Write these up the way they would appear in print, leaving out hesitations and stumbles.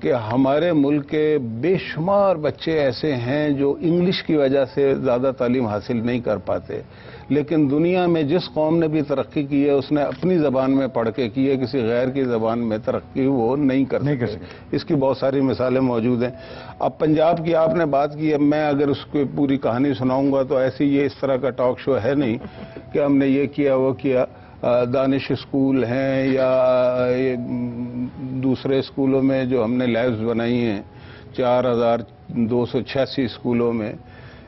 کہ ہمارے ملک کے بے شمار بچے ایسے ہیں جو انگلش کی وجہ سے زیادہ تعلیم حاصل نہیں کر پاتے، لیکن دنیا میں جس قوم نے بھی ترقی کی ہے اس نے اپنی زبان میں پڑھ کے کی ہے، کسی غیر کی زبان میں ترقی وہ نہیں کر سکے۔ اس کی بہت ساری مثالیں موجود ہیں۔ اب پنجاب کی آپ نے بات کی ہے، میں اگر اس کی پوری کہانی سناؤں گا تو ایسی یہ اس طرح کا ٹاک شو ہے نہیں کہ ہم نے یہ کیا وہ کیا۔ دانش اسکول ہیں یا دوسرے اسکولوں میں جو ہم نے لیبز بنائی ہیں 4286 اسکولوں میں،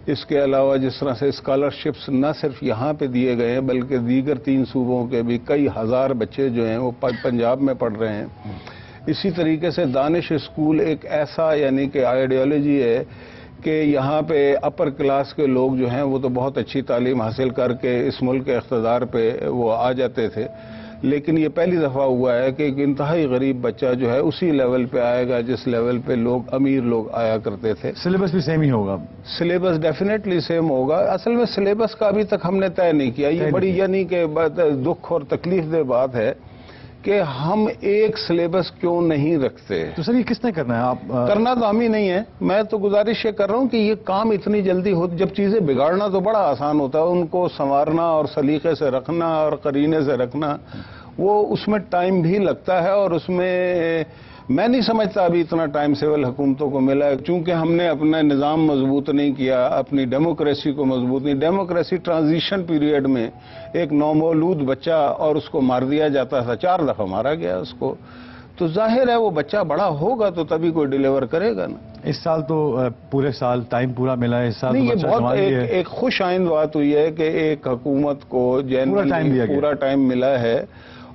اس کے علاوہ جس طرح سے اسکالرشپس نہ صرف یہاں پہ دیے گئے ہیں بلکہ دیگر 3 صوبوں کے بھی کئی ہزار بچے جو ہیں وہ پنجاب میں پڑھ رہے ہیں۔ اسی طریقے سے دانش اسکول ایک ایسا یعنی کہ آئیڈیالوجی ہے کہ یہاں پہ اپر کلاس کے لوگ جو ہیں وہ تو بہت اچھی تعلیم حاصل کر کے اس ملک کے اقتدار پہ وہ آ جاتے تھے، لیکن یہ پہلی دفعہ ہوا ہے کہ ایک انتہائی غریب بچہ جو ہے اسی لیول پہ آئے گا جس لیول پہ امیر لوگ آیا کرتے تھے۔ سلیبس بھی سیم ہی ہوگا؟ سلیبس ڈیفینیٹلی سیم ہوگا۔ اصل میں سلیبس کا ابھی تک ہم نے طے نہیں کیا، یہ بڑی یعنی کہ دکھ اور تکلیف دہ بات ہے کہ ہم ایک سلیبس کیوں نہیں رکھتے۔ تو سر یہ کس نے کرنا ہے؟ آپ کرنا تو ہم ہی نہیں ہے، میں تو گزارش یہ کر رہا ہوں کہ یہ کام اتنی جلدی ہو، جب چیزیں بگاڑنا تو بڑا آسان ہوتا ہے، ان کو سنوارنا اور سلیقے سے رکھنا اور قرینے سے رکھنا وہ اس میں ٹائم بھی لگتا ہے، اور اس میں نہیں سمجھتا ابھی اتنا ٹائم سول حکومتوں کو ملا ہے، چونکہ ہم نے اپنا نظام مضبوط نہیں کیا، اپنی ڈیموکریسی کو مضبوط نہیں۔ ڈیموکریسی ٹرانزیشن پیریڈ میں ایک نومولود بچہ اور اس کو مار دیا جاتا تھا، 4 دفعہ مارا گیا اس کو، تو ظاہر ہے وہ بچہ بڑا ہوگا تو تبھی کوئی ڈیلیور کرے گا نا۔ اس سال تو پورے سال ٹائم پورا ملا ہے، اس سال نہیں، یہ بہت ایک خوش آئند بات ہوئی ہے کہ ایک حکومت کو پورا ٹائم ملا ہے،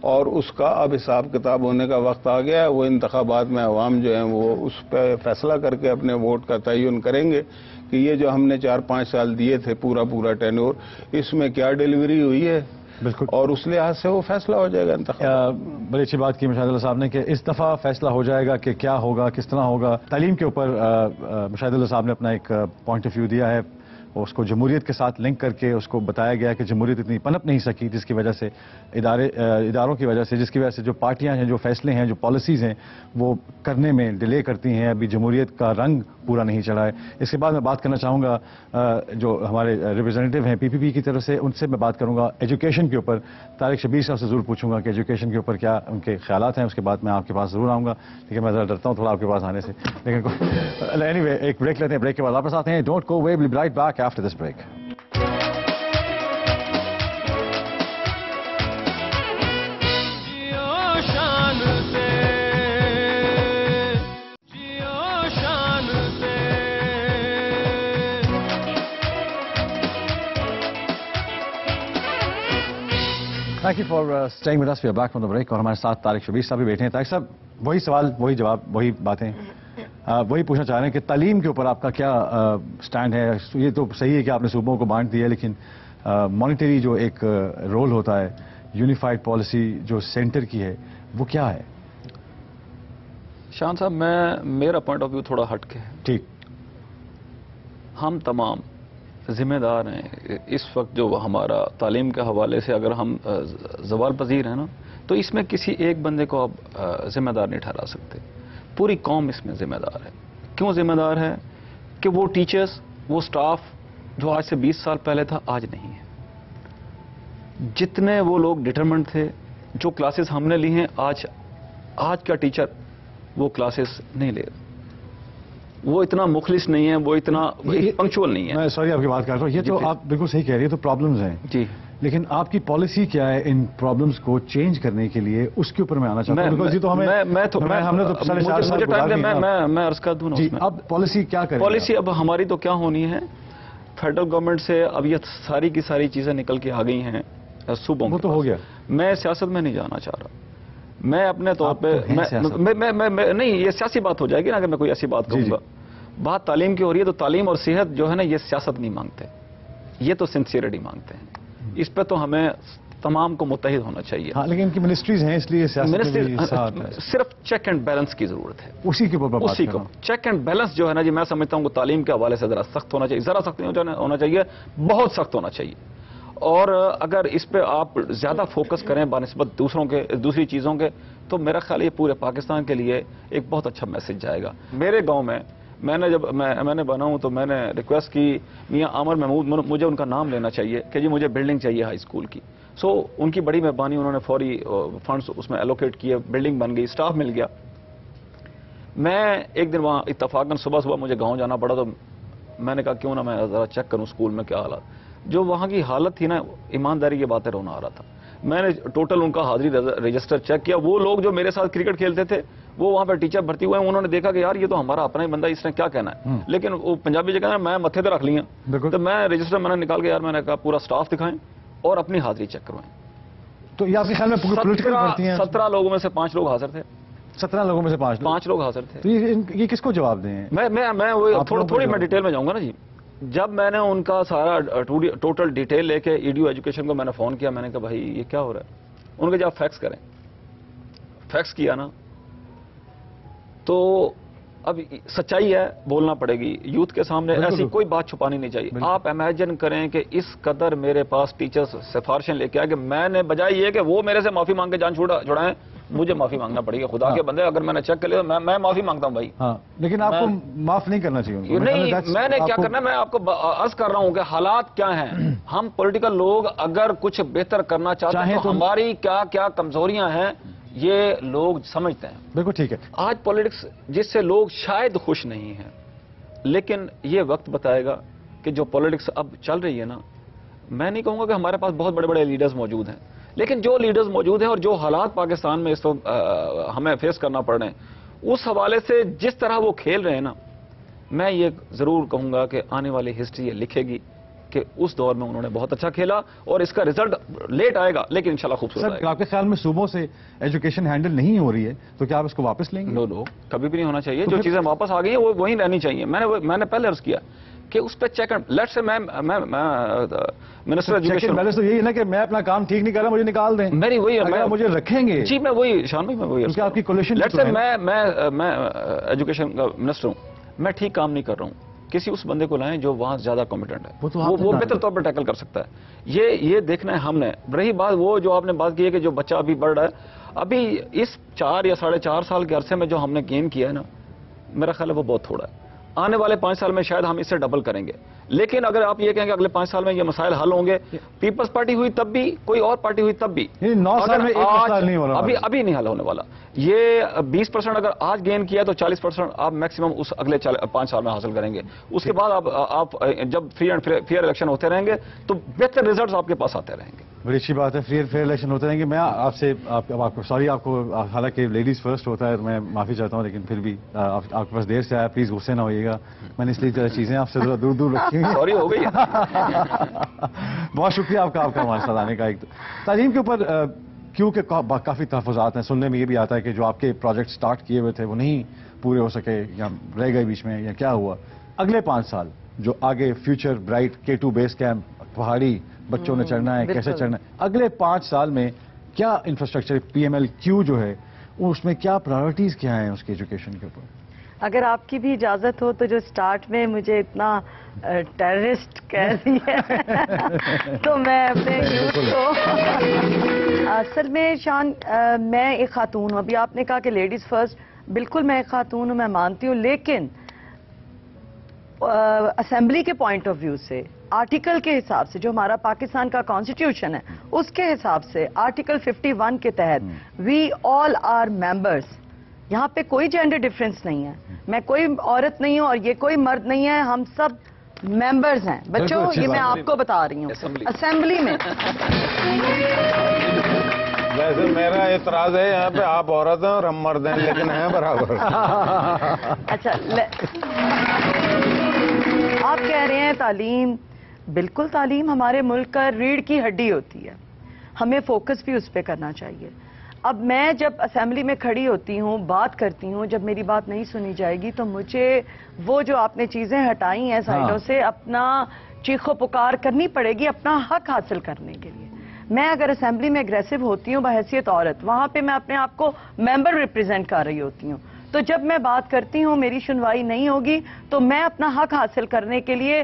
اور اس کا اب حساب کتاب ہونے کا وقت آ گیا ہے۔ وہ انتخابات میں عوام جو ہیں وہ اس پہ فیصلہ کر کے اپنے ووٹ کا تعین کریں گے کہ یہ جو ہم نے 4-5 سال دیے تھے پورا ٹینور، اس میں کیا ڈیلیوری ہوئی ہے، بالکل، اور اس لحاظ سے وہ فیصلہ ہو جائے گا انتخاب۔ بڑی اچھی بات کی مشاہد اللہ صاحب نے کہ اس دفعہ فیصلہ ہو جائے گا کہ کیا ہوگا، کس طرح ہوگا۔ تعلیم کے اوپر مشاہد اللہ صاحب نے اپنا ایک پوائنٹ آف ویو دیا ہے، اس کو جمہوریت کے ساتھ لنک کر کے اس کو بتایا گیا کہ جمہوریت اتنی پنپ نہیں سکی، جس کی وجہ سے اداروں کی وجہ سے، جس کی وجہ سے جو پارٹیاں ہیں، جو فیصلے ہیں، جو پالیسیز ہیں وہ کرنے میں ڈیلے کرتی ہیں، ابھی جمہوریت کا رنگ پورا نہیں چڑھا ہے۔ اس کے بعد میں بات کرنا چاہوں گا جو ہمارے ریپرزینٹیو ہیں پی کی طرف سے، ان سے میں بات کروں گا ایجوکیشن کے اوپر۔ طارق شبیر صاحب سے ضرور پوچھوں گا کہ ایجوکیشن کے اوپر کیا ان کے خیالات ہیں، اس کے بعد میں آپ کے پاس ضرور آؤں گا، لیکن میں ذرا ڈرتا ہوں تھوڑا آپ کے پاس آنے سے، لیکن اینی وے ایک بریک لیتے ہیں، بریک کے بعد واپس آتے ہیں۔ Don't go away, we'll be right back after this break. Thank you for staying with us, we are back from the break, اور ہمارے ساتھ طارق شبیر صاحب بھی بیٹھے ہیں۔ طارق صاحب وہی سوال، وہی جواب، وہی باتیں، وہی پوچھنا چاہ رہے ہیں کہ تعلیم کے اوپر آپ کا کیا سٹینڈ ہے؟ یہ تو صحیح ہے کہ آپ نے صوبوں کو بانٹ دیا، لیکن مانیٹری جو ایک رول ہوتا ہے، یونیفائڈ پالیسی جو سینٹر کی ہے، وہ کیا ہے؟ شان صاحب، میرا پوائنٹ آف ویو تھوڑا ہٹ کے ہے۔ ٹھیک، ہم تمام ذمہ دار ہیں اس وقت جو ہمارا تعلیم کے حوالے سے، اگر ہم زوال پذیر ہیں نا، تو اس میں کسی ایک بندے کو آپ ذمہ دار نہیں ٹھہرا سکتے، پوری قوم اس میں ذمہ دار ہے۔ کیوں ذمہ دار ہے؟ کہ وہ ٹیچرز، وہ سٹاف جو آج سے 20 سال پہلے تھا آج نہیں ہے، جتنے وہ لوگ ڈٹرمنٹ تھے، جو کلاسز ہم نے لی ہیں، آج کا ٹیچر وہ کلاسز نہیں لے رہا، وہ اتنا مخلص نہیں ہے، وہ اتنا پنکچوئل نہیں ہے۔ میں سوری آپ کی بات کر رہا ہوں، یہ تو آپ بالکل صحیح کہہ رہی ہے، تو پرابلمز ہیں جی، لیکن آپ کی پالیسی کیا ہے ان پرابلمز کو چینج کرنے کے لیے؟ اس کے اوپر میں آنا چاہتا ہوں، میں عرض کر دوں نا، اب پالیسی کیا کریں؟ پالیسی اب ہماری تو کیا ہونی ہے، فیڈرل گورنمنٹ سے اب یہ ساری کی ساری چیزیں نکل کے آ گئی ہیں صوبوں، وہ تو ہو گیا۔ میں سیاست میں نہیں جانا چاہ رہا، میں اپنے طور پہ نہیں، یہ سیاسی بات ہو جائے گی نا اگر میں کوئی ایسی بات کہوں گا۔ بات تعلیم کی ہو رہی ہے، تو تعلیم اور صحت جو ہے نا، یہ سیاست نہیں مانگتے، یہ تو سنسیئرٹی مانگتے ہیں۔ اس پہ تو ہمیں تمام کو متحد ہونا چاہیے۔ ہاں، لیکن ان کی منسٹریز ہیں، اس لیے صرف چیک اینڈ بیلنس کی ضرورت ہے، اسی کے اوپر اسی کو چیک اینڈ بیلنس جو ہے نا جی، میں سمجھتا ہوں کہ تعلیم کے حوالے سے ذرا سخت ہونا چاہیے، ذرا سخت نہیں ہونا چاہیے، بہت سخت ہونا چاہیے، اور اگر اس پہ آپ زیادہ فوکس کریں بنسبت دوسری چیزوں کے تو میرا خیال یہ پورے پاکستان کے لیے ایک بہت اچھا میسج جائے گا. میرے گاؤں میں جب میں نے بنا ہوں تو میں نے ریکویسٹ کی میاں عامر محمود مجھے ان کا نام لینا چاہیے کہ جی مجھے بلڈنگ چاہیے ہائی اسکول کی. سو ان کی بڑی مہربانی, انہوں نے فوری فنڈز اس میں ایلوکیٹ کیے, بلڈنگ بن گئی, اسٹاف مل گیا. میں ایک دن وہاں اتفاقاً صبح مجھے گاؤں جانا پڑا تو میں نے کہا کیوں نہ میں ذرا چیک کروں اسکول میں کیا حالات. جو وہاں کی حالت تھی نا, ایمانداری کی باتیں رونا آ رہا تھا. میں نے ٹوٹل ان کا حاضری رجسٹر چیک کیا. وہ لوگ جو میرے ساتھ کرکٹ کھیلتے تھے وہ وہاں پہ ٹیچر بھرتی ہوئے ہیں, انہوں نے دیکھا کہ یار یہ تو ہمارا اپنا ہی بندہ, اس نے کیا کہنا ہے. لیکن وہ پنجابی جو کہنا ہے میں متھے پہ رکھ لیا. تو میں رجسٹر میں نے نکال کے یار میں نے کہا پورا سٹاف دکھائیں اور اپنی حاضری چیک کروائیں. تو یہ آپ کے خیال میں پولیٹیکل بھرتی ہیں؟ 17 لوگوں میں سے 5 لوگ حاضر تھے. 17 لوگوں میں سے 5 لوگ حاضر تھے. تو یہ کس کو جواب دیں؟ میں تھوڑی میں ڈیٹیل میں جاؤں گا نا جی. جب میں نے ان کا سارا ٹوٹل ڈیٹیل لے کے ایڈیو ایجوکیشن کو میں نے فون کیا, میں نے کہا بھائی یہ کیا ہو رہا ہے. ان کے جب فیکس کریں, فیکس کیا نا تو اب سچائی ہے بولنا پڑے گی یوتھ کے سامنے, ایسی کوئی بات چھپانی نہیں چاہیے. آپ امیجن کریں کہ اس قدر میرے پاس ٹیچرز سفارشیں لے کے آئے کہ میں نے بجائے یہ کہ وہ میرے سے معافی مانگ کے جان چھڑائیں, مجھے معافی مانگنا پڑے گی. خدا کے بندے اگر میں نے چیک کر لیا میں معافی مانگتا ہوں بھائی. لیکن آپ کو معاف نہیں کرنا چاہیے. نہیں, میں نے کیا کرنا ہے, میں آپ کو عرض کر رہا ہوں کہ حالات کیا ہیں. ہم پولیٹیکل لوگ اگر کچھ بہتر کرنا چاہتے ہیں تو ہماری کیا کیا کمزوریاں ہیں یہ لوگ سمجھتے ہیں. بالکل ٹھیک ہے. آج پولیٹکس جس سے لوگ شاید خوش نہیں ہیں, لیکن یہ وقت بتائے گا کہ جو پولیٹکس اب چل رہی ہے نا, میں نہیں کہوں گا کہ ہمارے پاس بہت بڑے بڑے لیڈرز موجود ہیں, لیکن جو لیڈرز موجود ہیں اور جو حالات پاکستان میں اس وقت ہمیں فیس کرنا پڑ رہے ہیں اس حوالے سے جس طرح وہ کھیل رہے ہیں نا, میں یہ ضرور کہوں گا کہ آنے والی ہسٹری یہ لکھے گی کہ اس دور میں انہوں نے بہت اچھا کھیلا اور اس کا رزلٹ لیٹ آئے گا لیکن انشاءاللہ خوبصورت آئے گا. آپ کے خیال میں صوبوں سے ایجوکیشن ہینڈل نہیں ہو رہی ہے تو کیا آپ اس کو واپس لیں گے؟ نو, کبھی بھی نہیں ہونا چاہیے. جو چیزیں واپس آ گئی ہیں وہ وہیں رہنی چاہیے. میں نے پہلے عرض کیا کہ اس پہ چیک اینڈ لیٹ سے میں منسٹر ایجوکیشن بیلنس تو یہی ہے نا کہ میں اپنا کام ٹھیک نہیں کر رہا, مجھے نکال دیں. میری وہی ہے, مجھے رکھیں گے. جی میں وہی شان بھائی, میں وہی آپ کی کولیشن لیٹ سے میں ایجوکیشن کا منسٹر ہوں, میں ٹھیک کام نہیں کر رہا ہوں. کسی اس بندے کو لائیں جو وہاں زیادہ کمپیٹنٹ ہے, وہ بہتر طور پر ٹیکل کر سکتا ہے. یہ دیکھنا ہے ہم نے. رہی بات وہ جو آپ نے بات کی ہے کہ جو بچہ ابھی بڑھ رہا ہے, ابھی اس 4 یا 4.5 سال کے عرصے میں جو ہم نے گین کیا ہے نا, میرا خیال ہے وہ بہت تھوڑا ہے. آنے والے 5 سال میں شاید ہم اس سے ڈبل کریں گے. لیکن اگر آپ یہ کہیں کہ اگلے 5 سال میں یہ مسائل حل ہوں گے, پیپلز پارٹی ہوئی تب بھی, کوئی اور پارٹی ہوئی تب بھی, 9 سال میں 1 سال نہیں ہو رہا, ابھی نہیں حل ہونے والا. یہ 20% اگر آج گین کیا تو 40% آپ میکسیمم اس اگلے 5 سال میں حاصل کریں گے. اس کے بعد آپ جب فری اینڈ فیئر الیکشن ہوتے رہیں گے تو بہتر ریزلٹس آپ کے پاس آتے رہیں گے. بڑی اچھی بات ہے, فری اینڈ فیئر الیکشن ہوتے رہیں گے. میں آپ سے سوری آپ کو, حالانکہ لیڈیز فرسٹ ہوتا ہے, میں معافی چاہتا ہوں, لیکن پھر بھی آپ کے پاس دیر سے آیا, پلیز غصے نہ ہوئیے گا. میں نے اس لیے چیزیں آپ سے ذرا دور رکھی ہوئی. سوری ہو گئی. بہت شکریہ آپ کا ہمارے ساتھ آنے کا. تعلیم کے اوپر کیونکہ کافی تحفظات ہیں, سننے میں یہ بھی آتا ہے کہ جو آپ کے پروجیکٹ سٹارٹ کیے ہوئے تھے وہ نہیں پورے ہو سکے یا رہ گئے بیچ میں, یا کیا ہوا. اگلے 5 سال جو آگے future bright K2 base camp, پہاڑی بچوں نے چڑھنا ہے, کیسے چڑھنا ہے, اگلے 5 سال میں کیا انفراسٹرکچر PMLQ جو ہے اس میں کیا پرائرٹیز کیا ہیں اس کی ایجوکیشن کے اوپر؟ اگر آپ کی بھی اجازت ہو تو جو سٹارٹ میں مجھے اتنا ٹیررسٹ کہہ دی ہے تو میں اپنے یوتھ کو اصل میں شان, میں ایک خاتون ہوں. ابھی آپ نے کہا کہ لیڈیز فرسٹ, بالکل میں ایک خاتون ہوں, میں مانتی ہوں, لیکن اسمبلی کے پوائنٹ آف ویو سے, آرٹیکل کے حساب سے, جو ہمارا پاکستان کا کانسٹیٹیوشن ہے اس کے حساب سے, آرٹیکل 51 کے تحت وی آل آر ممبرس. یہاں پہ کوئی جینڈر ڈفرینس نہیں ہے. میں کوئی عورت نہیں ہوں اور یہ کوئی مرد نہیں ہے, ہم سب ممبرز ہیں. بچوں یہ میں آپ کو بتا رہی ہوں اسمبلی میں. ویسے میرا اعتراض ہے یہاں پہ آپ عورت ہیں اور ہم مرد ہیں, لیکن ہیں برابر. اچھا, آپ کہہ رہے ہیں تعلیم, بالکل تعلیم ہمارے ملک کا ریڑھ کی ہڈی ہوتی ہے, ہمیں فوکس بھی اس پہ کرنا چاہیے. اب میں جب اسمبلی میں کھڑی ہوتی ہوں, بات کرتی ہوں, جب میری بات نہیں سنی جائے گی تو مجھے وہ جو آپ نے چیزیں ہٹائی ہیں سائڈوں سے, اپنا چیخو پکار کرنی پڑے گی اپنا حق حاصل کرنے کے لیے. میں اگر اسمبلی میں اگریسو ہوتی ہوں بحیثیت عورت, وہاں پہ میں اپنے آپ کو ممبر ریپرزینٹ کر رہی ہوتی ہوں, تو جب میں بات کرتی ہوں میری سنوائی نہیں ہوگی تو میں اپنا حق حاصل کرنے کے لیے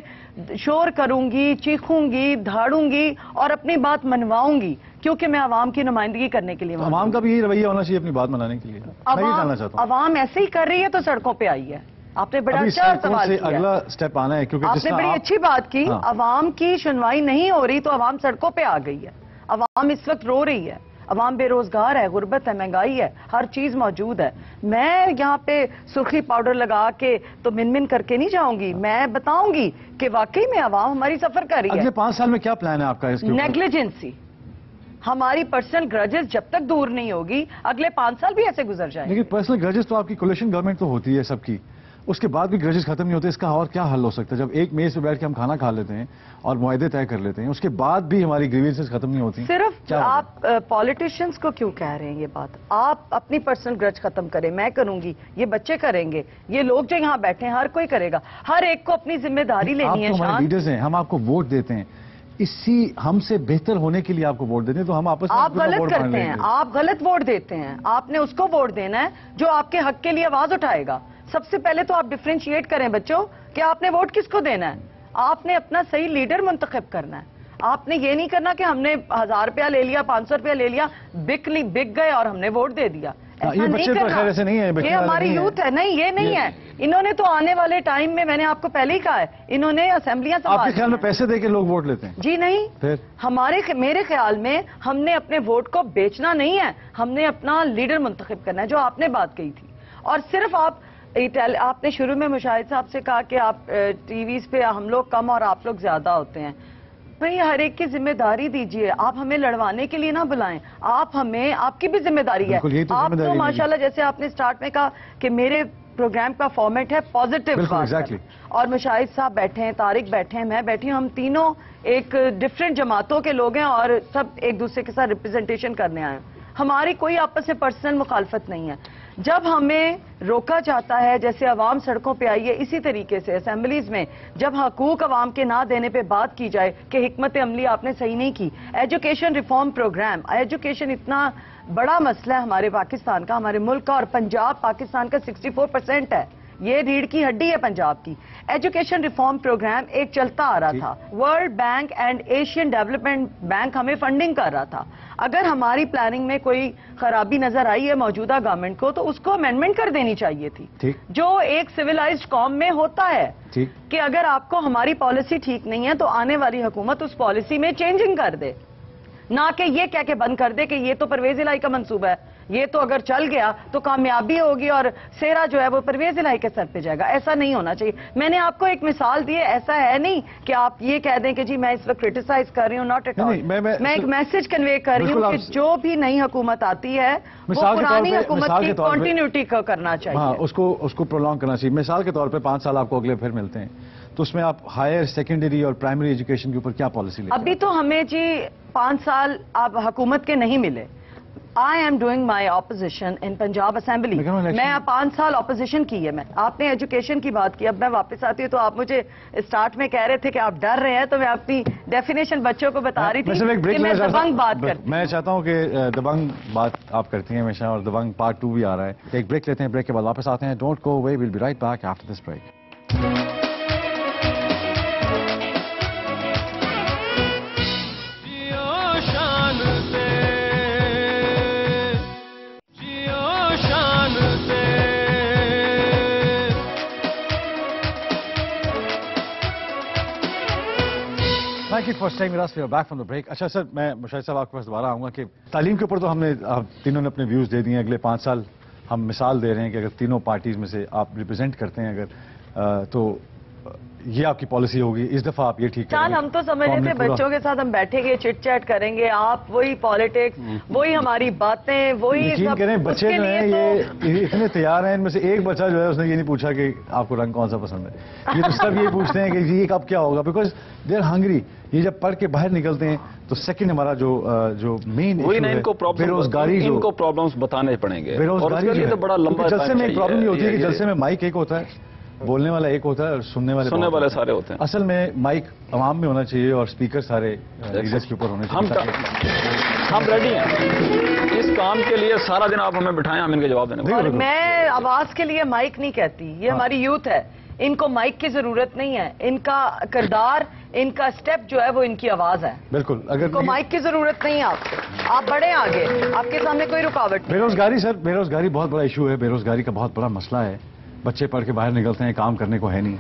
شور کروں گی, چیخوں گی, دھاڑوں گی اور اپنی بات منواؤں گی, کیونکہ میں عوام کی نمائندگی کرنے کے لیے. عوام کا بھی یہی رویہ ہونا چاہیے اپنی بات منانے کے لیے. میں یہ جاننا چاہتا ہوں, عوام ایسے ہی کر رہی ہے تو سڑکوں پہ آئی ہے. آپ نے بڑا اچھا سوال کیا, اگلا سٹیپ آنا ہے, کیونکہ آپ نے بڑی اچھی بات کی. عوام کی سنوائی نہیں ہو رہی تو عوام سڑکوں پہ آ گئی ہے. عوام اس وقت رو رہی ہے, عوام بے روزگار ہے, غربت ہے, مہنگائی ہے, ہر چیز موجود ہے. میں یہاں پہ سرخی پاؤڈر لگا کے تو من کر کے نہیں جاؤں گی, میں بتاؤں گی کہ واقعی میں عوام ہماری سفر کر رہی ہے. اگلے 5 سال میں کیا پلان ہے آپ کا اس کے اوپر؟ نیگلیجنسی, ہماری پرسنل گرجز جب تک دور نہیں ہوگی اگلے 5 سال بھی ایسے گزر جائیں گے. لیکن پرسنل گرجز تو آپ کی کولیشن گورنمنٹ تو ہوتی ہے سب کی, اس کے بعد بھی گرجز ختم نہیں ہوتے. اس کا اور کیا حل ہو سکتا ہے جب ایک میز پہ بیٹھ کے ہم کھانا کھا لیتے ہیں اور معاہدے طے کر لیتے ہیں, اس کے بعد بھی ہماری گریوینسز ختم نہیں ہوتی؟ صرف آپ پالیٹیشینز کو کیوں کہہ رہے ہیں یہ بات؟ آپ اپنی پرسنل گرج ختم کریں, میں کروں گی, یہ بچے کریں گے, یہ لوگ جو یہاں بیٹھے ہیں ہر کوئی کرے گا. ہر ایک کو اپنی ذمہ داری لینی ہے. آپ تو ہمارے لیڈرز ہیں, ہم آپ کو ووٹ دیتے ہیں, اسی ہم سے بہتر ہونے کے لیے آپ کو ووٹ دیتے ہیں, تو ہم آپس میں آپ غلط کرتے ہیں, آپ غلط ووٹ دیتے ہیں. آپ نے اس کو ووٹ دینا ہے جو آپ کے حق کے لیے آواز اٹھائے گا. سب سے پہلے تو آپ ڈیفرینشیٹ کریں بچوں کہ آپ نے ووٹ کس کو دینا ہے. آپ نے اپنا صحیح لیڈر منتخب کرنا ہے. آپ نے یہ نہیں کرنا کہ ہم نے 1000 روپیہ لے لیا, 500 روپیہ لے لیا, بک گئے اور ہم نے ووٹ دے دیا. یہ بچے تو خیر ایسے نہیں ہیں, یہ ہماری یوتھ ہے. نہیں, یہ نہیں ہے. انہوں نے تو آنے والے ٹائم میں نے آپ کو پہلے ہی کہا ہے, انہوں نے اسمبلیاں آپ کے خیال میں پیسے دے کے لوگ ووٹ لیتے ہیں؟ جی نہیں, پھر میرے خیال میں ہم نے اپنے ووٹ کو بیچنا نہیں ہے, ہم نے اپنا لیڈر منتخب کرنا ہے, جو آپ نے بات کہی تھی. اور صرف آپ نے شروع میں مشاہد صاحب سے کہا کہ آپ ٹی ویز پہ ہم لوگ کم اور آپ لوگ زیادہ ہوتے ہیں. بھئی ہر ایک کی ذمہ داری دیجئے, آپ ہمیں لڑوانے کے لیے نہ بلائیں. آپ کی بھی ذمہ داری ہے. آپ تو ماشاءاللہ جیسے آپ نے سٹارٹ میں کہا کہ میرے پروگرام کا فارمیٹ ہے پازیٹیو بات, اور مشاہد صاحب بیٹھے ہیں, طارق بیٹھے ہیں, میں بیٹھی ہوں, ہم تینوں ایک ڈیفرنٹ جماعتوں کے لوگ ہیں اور سب ایک دوسرے کے ساتھ ریپرزنٹیشن کرنے آئے ہیں. ہماری کوئی آپس میں پرسنل مخالفت نہیں ہے. جب ہمیں روکا جاتا ہے, جیسے عوام سڑکوں پہ آئی ہے, اسی طریقے سے اسمبلیز میں جب حقوق عوام کے نہ دینے پہ بات کی جائے کہ حکمت عملی آپ نے صحیح نہیں کی. ایجوکیشن ریفارم پروگرام, ایجوکیشن اتنا بڑا مسئلہ ہے ہمارے پاکستان کا, ہمارے ملک کا, اور پنجاب پاکستان کا 64% ہے. یہ ریڑھ کی ہڈی ہے پنجاب کی. ایجوکیشن ریفارم پروگرام ایک چلتا آ رہا تھا, world bank and Asian development bank ہمیں فنڈنگ کر رہا تھا. اگر ہماری پلاننگ میں کوئی خرابی نظر آئی ہے موجودہ گورنمنٹ کو تو اس کو امینڈمنٹ کر دینی چاہیے تھی, جو ایک سویلائزڈ قوم میں ہوتا ہے کہ اگر آپ کو ہماری پالیسی ٹھیک نہیں ہے تو آنے والی حکومت اس پالیسی میں چینجنگ کر دے, نہ کہ یہ کہہ کے بند کر دے کہ یہ تو پرویز الہی کا منصوبہ ہے, یہ تو اگر چل گیا تو کامیابی ہوگی اور سیرا جو ہے وہ پرویز الہی کے سر پہ جائے گا. ایسا نہیں ہونا چاہیے. میں نے آپ کو ایک مثال دی ہے, ایسا ہے نہیں کہ آپ یہ کہہ دیں کہ جی میں اس وقت کرٹیسائز کر رہی ہوں, ناٹ ایٹ آل. میں ایک میسج کنوے کر رہی ہوں کہ جو بھی نئی حکومت آتی ہے وہ پرانی حکومت کی کنٹینیوٹی کو کرنا چاہیے. ہاں, اس کو پرولونگ کرنا چاہیے. مثال کے طور پہ 5 سال آپ کو اگلے پھر ملتے ہیں, تو اس میں آپ ہائر سیکنڈری اور پرائمری ایجوکیشن کے اوپر کیا پالیسی لیں؟ ابھی تو ہمیں جی 5 سال آپ حکومت کے نہیں ملے. I am doing my opposition in Punjab Assembly. میں 5 سال اپوزیشن کی ہے. آپ نے ایجوکیشن کی بات کی, اب میں واپس آتی ہوں تو آپ مجھے اسٹارٹ میں کہہ رہے تھے کہ آپ ڈر رہے ہیں, تو میں اپنی ڈیفینیشن بچوں کو بتا رہی تھی کہ میں دبنگ بات کرتی ہوں. میں چاہتا ہوں کہ دبنگ بات آپ کرتی ہیں ہمیشہ, اور دبنگ پارٹ 2 بھی آ رہا ہے. ایک بریک لیتے ہیں, بریک کے بعد واپس آتے ہیں. Don't go away, we'll be right back after this break. For staying with us, we are back from the break. اچھا سر, میں مشاہد صاحب آپ کے پاس دوبارہ آؤں گا کہ تعلیم کے اوپر تو ہم نے تینوں نے اپنے ویوز دے دیے ہیں. اگلے 5 سال ہم مثال دے رہے ہیں کہ اگر تینوں پارٹیز میں سے آپ ریپرزینٹ کرتے ہیں اگر تو یہ آپ کی پالیسی ہوگی. اس دفعہ آپ یہ ٹھیک کریں گے. ہم تو سمجھ رہے تھے بچوں کے ساتھ ہم بیٹھیں گے, چٹ چیٹ کریں گے, آپ وہی پالیٹکس, وہی ہماری باتیں, وہی یقین کریں بچے جو ہیں یہ اتنے تیار ہیں. ان میں سے ایک بچہ جو ہے اس نے یہ نہیں پوچھا کہ آپ کو رنگ کون سا پسند ہے. یہ تو سب یہ پوچھتے ہیں کہ جی اب کیا ہوگا, بیکاز دے آر ہنگری. یہ جب پڑھ کے باہر نکلتے ہیں تو سیکنڈ ہمارا جو مین بے روزگاری, ان کو پرابلمس بتانے پڑیں گے. بے روزگاری تو بڑا لمبا جلسے میں ایک پرابلم یہ ہوتی ہے کہ جلسے میں مائک ایک ہوتا ہے, بولنے والا ایک ہوتا ہے اور سننے والے سارے ہوتے ہیں. اصل میں مائک عوام میں ہونا چاہیے اور اسپیکر سارے لیڈرز کے اوپر ہونے چاہیے. ہم ریڈی ہیں. اس کام کے لیے سارا دن آپ ہمیں بٹھائیں، ہم ان کے جواب دینے اور میں آواز کے لیے مائک نہیں کہتی، یہ ہماری یوتھ ہے، ان کو مائک کی ضرورت نہیں ہے، ان کا کردار، ان کا سٹیپ جو ہے وہ ان کی آواز ہے. بالکل. اگر ان کو مائک کی ضرورت نہیں ہے آپ کو، آپ بڑھیں آگے، آپ کے سامنے کوئی رکاوٹ نہیں. بے روزگاری سر، بے روزگاری بہت بڑا ایشو ہے، بے روزگاری کا بہت بڑا مسئلہ ہے. بچے پڑھ کے باہر نکلتے ہیں، کام کرنے کو ہے نہیں.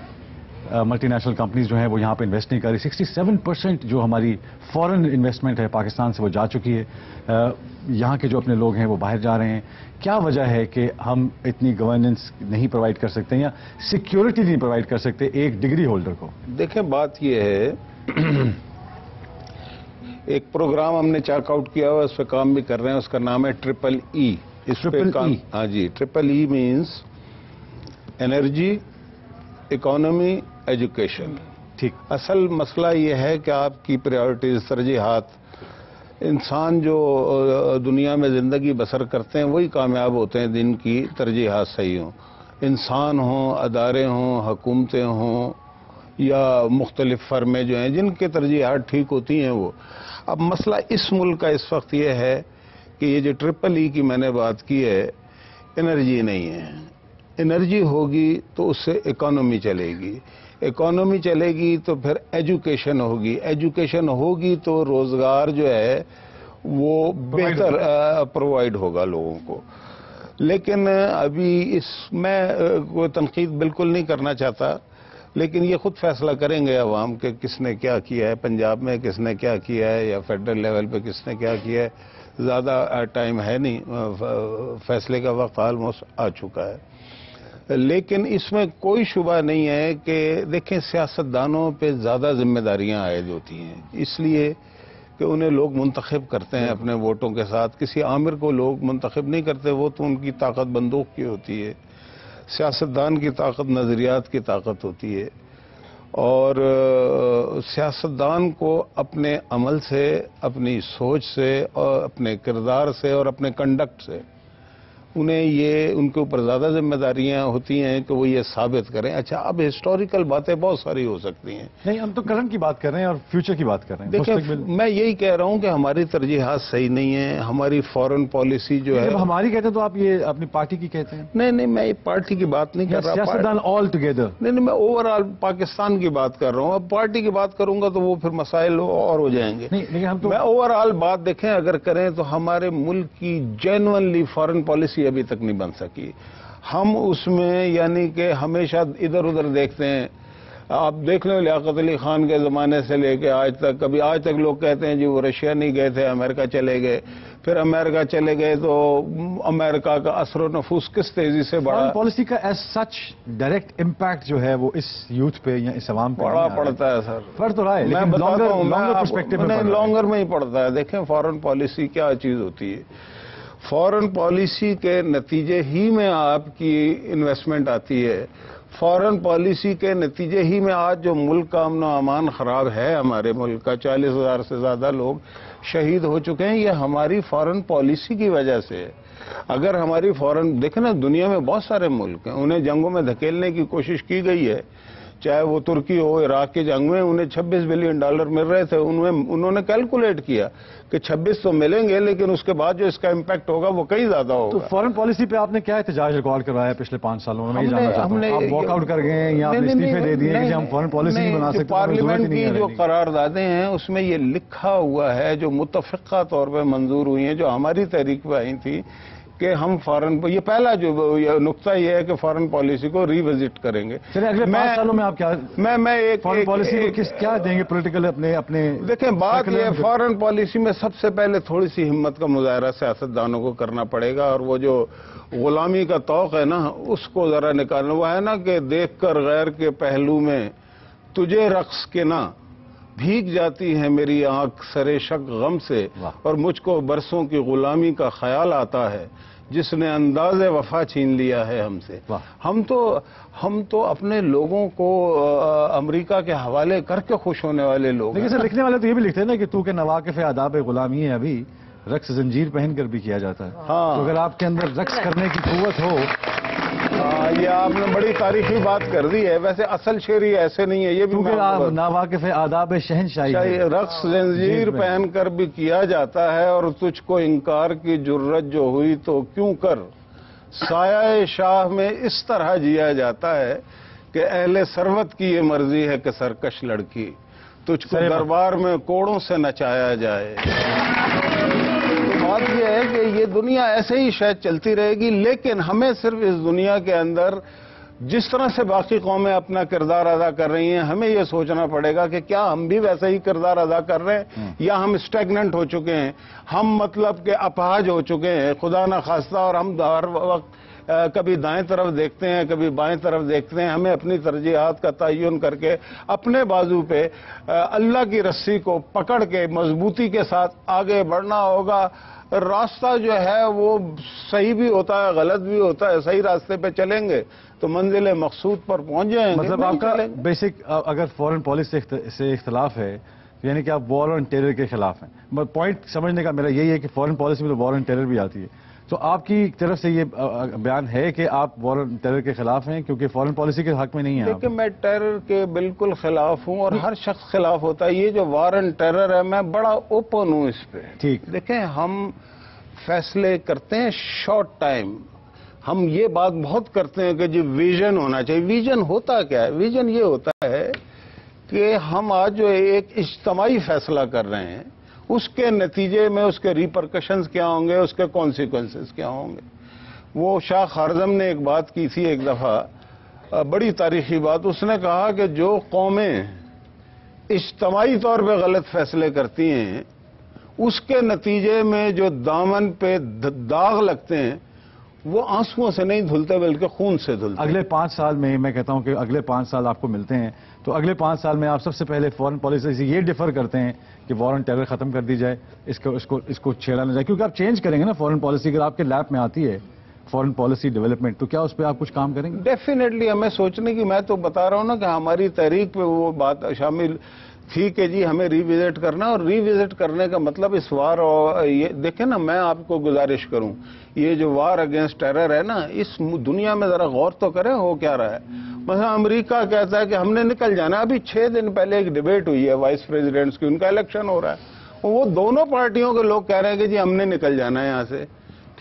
ملٹی نیشنل کمپنیز جو ہیں وہ یہاں پہ انویسٹ نہیں کر رہی. 67% جو ہماری فورن انویسٹمنٹ ہے پاکستان سے وہ جا چکی ہے. یہاں کے جو اپنے لوگ ہیں وہ باہر جا رہے ہیں. کیا وجہ ہے کہ ہم اتنی گورننس نہیں پرووائڈ کر سکتے یا سیکیورٹی نہیں پرووائڈ کر سکتے ایک ڈگری ہولڈر کو؟ دیکھیں بات یہ ہے، ایک پروگرام ہم نے چیک آؤٹ کیا ہوا، اس پہ کام بھی کر رہے ہیں، اس کا نام ہے ٹرپل ای. اس پہ کام، ہاں جی، ٹرپل ای مینس انرجی، اکانومی، ایجوکیشن. ٹھیک. اصل مسئلہ یہ ہے کہ آپ کی پریورٹیز، ترجیحات، انسان جو دنیا میں زندگی بسر کرتے ہیں وہی کامیاب ہوتے ہیں جن کی ترجیحات صحیح ہوں. انسان ہوں، ادارے ہوں، حکومتیں ہوں یا مختلف فرمیں جو ہیں جن کے ترجیحات ٹھیک ہوتی ہیں وہ. اب مسئلہ اس ملک کا اس وقت یہ ہے کہ یہ جو ٹرپل ای کی میں نے بات کی ہے، انرجی نہیں ہے. انرجی ہوگی تو اس سے اکانومی چلے گی، اکانومی چلے گی تو پھر ایجوکیشن ہوگی، ایجوکیشن ہوگی تو روزگار جو ہے وہ بہتر پرووائڈ ہوگا لوگوں کو. لیکن ابھی اس میں کوئی تنقید بالکل نہیں کرنا چاہتا، لیکن یہ خود فیصلہ کریں گے عوام کہ کس نے کیا کیا ہے، پنجاب میں کس نے کیا کیا ہے یا فیڈرل لیول پہ کس نے کیا کیا ہے. زیادہ ٹائم ہے نہیں، فیصلے کا وقت آلموسٹ آ چکا ہے. لیکن اس میں کوئی شبہ نہیں ہے کہ دیکھیں سیاستدانوں پہ زیادہ ذمہ داریاں عائد ہوتی ہیں، اس لیے کہ انہیں لوگ منتخب کرتے ہیں اپنے ووٹوں کے ساتھ. کسی آمر کو لوگ منتخب نہیں کرتے، وہ تو ان کی طاقت بندوق کی ہوتی ہے. سیاستدان کی طاقت نظریات کی طاقت ہوتی ہے، اور سیاستدان کو اپنے عمل سے، اپنی سوچ سے اور اپنے کردار سے اور اپنے کنڈکٹ سے انہیں یہ ان کے اوپر زیادہ ذمہ داریاں ہوتی ہیں کہ وہ یہ ثابت کریں. اچھا، اب ہسٹوریکل باتیں بہت ساری ہو سکتی ہیں. نہیں، ہم تو کرنٹ کی بات کر رہے ہیں اور فیوچر کی بات کر رہے ہیں. دیکھیں میں یہی کہہ رہا ہوں کہ ہماری ترجیحات صحیح نہیں ہیں. ہماری فورن پالیسی جو ہے، جب ہماری کہتے ہیں تو آپ یہ اپنی پارٹی کی کہتے ہیں؟ نہیں میں پارٹی کی بات نہیں کر رہا، سیاستدان آل ٹوگیدر. نہیں میں اوور آل پاکستان کی بات کر رہا ہوں. اب پارٹی کی بات کروں گا تو وہ پھر مسائل اور ہو جائیں گے. لیکن ہم تو میں اوور آل بات دیکھیں اگر کریں تو ہمارے ملک کی جینوئنلی فارن پالیسی ابھی تک نہیں بن سکی. ہم اس میں یعنی کہ ہمیشہ ادھر ادھر دیکھتے ہیں. آپ دیکھ لیں لیاقت علی خان کے زمانے سے لے کے آج تک، کبھی آج تک لوگ کہتے ہیں جی وہ رشیا نہیں گئے تھے، امریکہ چلے گئے. پھر امریکہ چلے گئے تو امریکہ کا اثر و نفوذ کس تیزی سے بڑھا. فارن پالیسی کا ایز سچ ڈائریکٹ امپیکٹ جو ہے وہ اس یوتھ پہ یا اس عوام پہ بڑا پڑتا ہے سر. پڑ تو رہا ہے، میں بتاتا ہوں، میں لانگر میں ہی پڑتا ہے. دیکھیں فارن پالیسی کیا چیز ہوتی ہے. فارن پالیسی کے نتیجے ہی میں آپ کی انویسٹمنٹ آتی ہے. فارن پالیسی کے نتیجے ہی میں آج جو ملک کا امن و امان خراب ہے، ہمارے ملک کا 40,000 سے زیادہ لوگ شہید ہو چکے ہیں، یہ ہماری فارن پالیسی کی وجہ سے. اگر ہماری فارن، دیکھیں نا دنیا میں بہت سارے ملک ہیں انہیں جنگوں میں دھکیلنے کی کوشش کی گئی ہے، چاہے وہ ترکی ہو، عراق کی جنگ میں انہیں $26 بلین مل رہے تھے. انہوں نے کیلکولیٹ کیا کہ 26 تو ملیں گے لیکن اس کے بعد جو اس کا امپیکٹ ہوگا وہ کئی زیادہ ہوگا. تو فارن پالیسی پہ آپ نے کیا احتجاج ریکارڈ کروایا پچھلے 5 سالوں میں؟ میں یہ جاننا چاہتا ہوں. آپ واک آؤٹ کر گئے ہیں یا آپ نے استعفے دے دیے کہ ہم فارن پالیسی نہیں بنا سکتے؟ پارلیمنٹ کی جو قراردادیں ہیں اس میں یہ لکھا ہوا ہے، جو متفقہ طور پہ منظور ہوئی ہیں، جو ہماری تحریک پہ آئی تھی کہ ہم فارن، یہ پہلا جو نقطہ یہ ہے کہ فارن پالیسی کو ری وزٹ کریں گے. چلیں اگلے 5 سالوں میں آپ کیا میں ایک فارن پالیسی کو کیا دیں گے پولیٹیکل اپنے؟ دیکھیں بات یہ فارن پالیسی میں سب سے پہلے تھوڑی سی ہمت کا مظاہرہ سیاستدانوں کو کرنا پڑے گا، اور وہ جو غلامی کا توق ہے نا اس کو ذرا نکالنا. وہ ہے نا کہ دیکھ کر غیر کے پہلو میں تجھے رقص کے نہ بھیگ جاتی ہے میری آنکھ سرے شک غم سے، اور مجھ کو برسوں کی غلامی کا خیال آتا ہے جس نے انداز وفا چھین لیا ہے ہم سے. ہم تو اپنے لوگوں کو امریکہ کے حوالے کر کے خوش ہونے والے لوگ. لیکن سر لکھنے والے تو یہ بھی لکھتے ہیں نا کہ تو کہ نواقف آداب غلامی ہے ابھی رقص زنجیر پہن کر بھی کیا جاتا ہے. ہاں، تو اگر آپ کے اندر رقص کرنے کی قوت ہو یہ آپ نے بڑی تاریخی بات کر دی ہے. ویسے اصل شعر یہ ایسے نہیں ہے, یہ بھی کیونکہ آپ ناواقف ہے آداب شہنشاہی ہے. رقص زنجیر پہن کر بھی کیا جاتا ہے, اور تجھ کو انکار کی جرت جو ہوئی تو کیوں کر. سایہ شاہ میں اس طرح جیا جاتا ہے کہ اہل ثروت کی یہ مرضی ہے کہ سرکش لڑکی تجھ کو دربار میں کوڑوں سے نچایا جائے. تو بات یہ ہے کہ یہ دنیا ایسے ہی شاید چلتی رہے گی, لیکن ہمیں صرف اس دنیا کے اندر جس طرح سے باقی قومیں اپنا کردار ادا کر رہی ہیں, ہمیں یہ سوچنا پڑے گا کہ کیا ہم بھی ویسا ہی کردار ادا کر رہے ہیں, یا ہم اسٹیگننٹ ہو چکے ہیں, ہم مطلب کہ اپاہج ہو چکے ہیں خدا نہ خواستہ, اور ہم ہر وقت کبھی دائیں طرف دیکھتے ہیں کبھی بائیں طرف دیکھتے ہیں. ہمیں اپنی ترجیحات کا تعین کر کے اپنے بازو پہ اللہ کی رسی کو پکڑ کے مضبوطی کے ساتھ آگے بڑھنا ہوگا. راستہ جو ہے وہ صحیح بھی ہوتا ہے غلط بھی ہوتا ہے, صحیح راستے پہ چلیں گے تو منزل مقصود پر پہنچ جائیں گے. مطلب آپ کا بیسک اگر فورن پالیسی سے اختلاف ہے یعنی کہ آپ وار آن ٹیرر کے خلاف ہیں. پوائنٹ سمجھنے کا میرا یہی ہے کہ فورن پالیسی میں تو وار آن ٹیرر بھی آتی ہے, تو آپ کی طرف سے یہ بیان ہے کہ آپ وار آن ٹیرر کے خلاف ہیں کیونکہ فورن پالیسی کے حق میں نہیں ہیں. دیکھیں میں ٹیرر کے بالکل خلاف ہوں, اور ہر شخص خلاف ہوتا ہے. یہ جو وار آن ٹیرر ہے میں بڑا اوپن ہوں اس پہ. ٹھیک, دیکھیں ہم فیصلے کرتے ہیں شارٹ ٹائم. ہم یہ بات بہت کرتے ہیں کہ جی ویژن ہونا چاہیے. ویژن ہوتا کیا ہے؟ ویژن یہ ہوتا ہے کہ ہم آج جو ایک اجتماعی فیصلہ کر رہے ہیں اس کے نتیجے میں اس کے ریپرکشنز کیا ہوں گے, اس کے کانسیکوینسز کیا ہوں گے. وہ شاہ خارزم نے ایک بات کی تھی ایک دفعہ, بڑی تاریخی بات. اس نے کہا کہ جو قومیں اجتماعی طور پہ غلط فیصلے کرتی ہیں اس کے نتیجے میں جو دامن پہ داغ لگتے ہیں وہ آنسوؤں سے نہیں دھلتے بلکہ خون سے دھلتے. اگلے 5 سال میں کہتا ہوں کہ اگلے 5 سال آپ کو ملتے ہیں, تو اگلے 5 سال میں آپ سب سے پہلے فورن پالیسی سے یہ ڈیفر کرتے ہیں کہ وار آن ٹیرر ختم کر دی جائے, اس کو چھیڑا نہ جائے, کیونکہ آپ چینج کریں گے نا فورن پالیسی. اگر آپ کے لیپ میں آتی ہے فورن پالیسی ڈیولپمنٹ تو کیا اس پہ آپ کچھ کام کریں گے؟ ڈیفینیٹلی ہمیں سوچنے کی, میں تو بتا رہا ہوں نا کہ ہماری تحریک پہ وہ بات شامل تھی کہ جی ہمیں ری وزٹ کرنا, اور ری وزٹ کرنے کا مطلب اس وار, اور یہ دیکھیں نا میں آپ کو گزارش کروں, یہ جو وار اگینسٹ ٹیرر ہے نا اس دنیا میں ذرا غور تو کریں ہو کیا رہا ہے. مثلا امریکہ کہتا ہے کہ ہم نے نکل جانا. ابھی 6 دن پہلے ایک ڈیبیٹ ہوئی ہے وائس پریزیڈنٹس کی, ان کا الیکشن ہو رہا ہے, وہ دونوں پارٹیوں کے لوگ کہہ رہے ہیں کہ جی ہم نے نکل جانا ہے یہاں سے.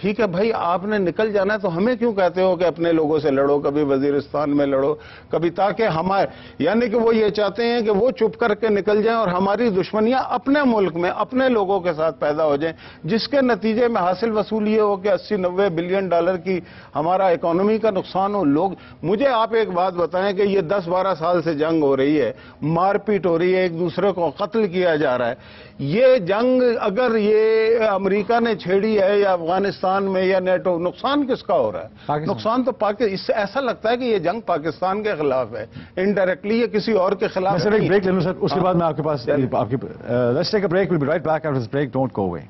ٹھیک ہے بھائی, آپ نے نکل جانا ہے تو ہمیں کیوں کہتے ہو کہ اپنے لوگوں سے لڑو, کبھی وزیرستان میں لڑو, کبھی, تاکہ ہمارے یعنی کہ وہ یہ چاہتے ہیں کہ وہ چپ کر کے نکل جائیں اور ہماری دشمنیاں اپنے ملک میں اپنے لوگوں کے ساتھ پیدا ہو جائیں, جس کے نتیجے میں حاصل وصول یہ ہو کہ 80-90 بلین ڈالر کی ہمارا اکانومی کا نقصان ہو. لوگ مجھے آپ ایک بات بتائیں کہ یہ 10-12 سال سے جنگ ہو رہی ہے, مار پیٹ ہو رہی ہے, ایک دوسرے کو قتل کیا جا رہا ہے. یہ جنگ اگر یہ امریکہ نے چھیڑی ہے یا افغانستان میں یا نیٹو, نقصان کس کا ہو رہا ہے؟ نقصان تو اس سے ایسا لگتا ہے کہ یہ جنگ پاکستان کے خلاف ہے, انڈائریکٹلی یہ کسی اور کے خلاف. میں سر ایک بریک لے لوں سر, اس کے بعد میں آپ کے پاس let's take a break, we'll be right back after this break, don't go away.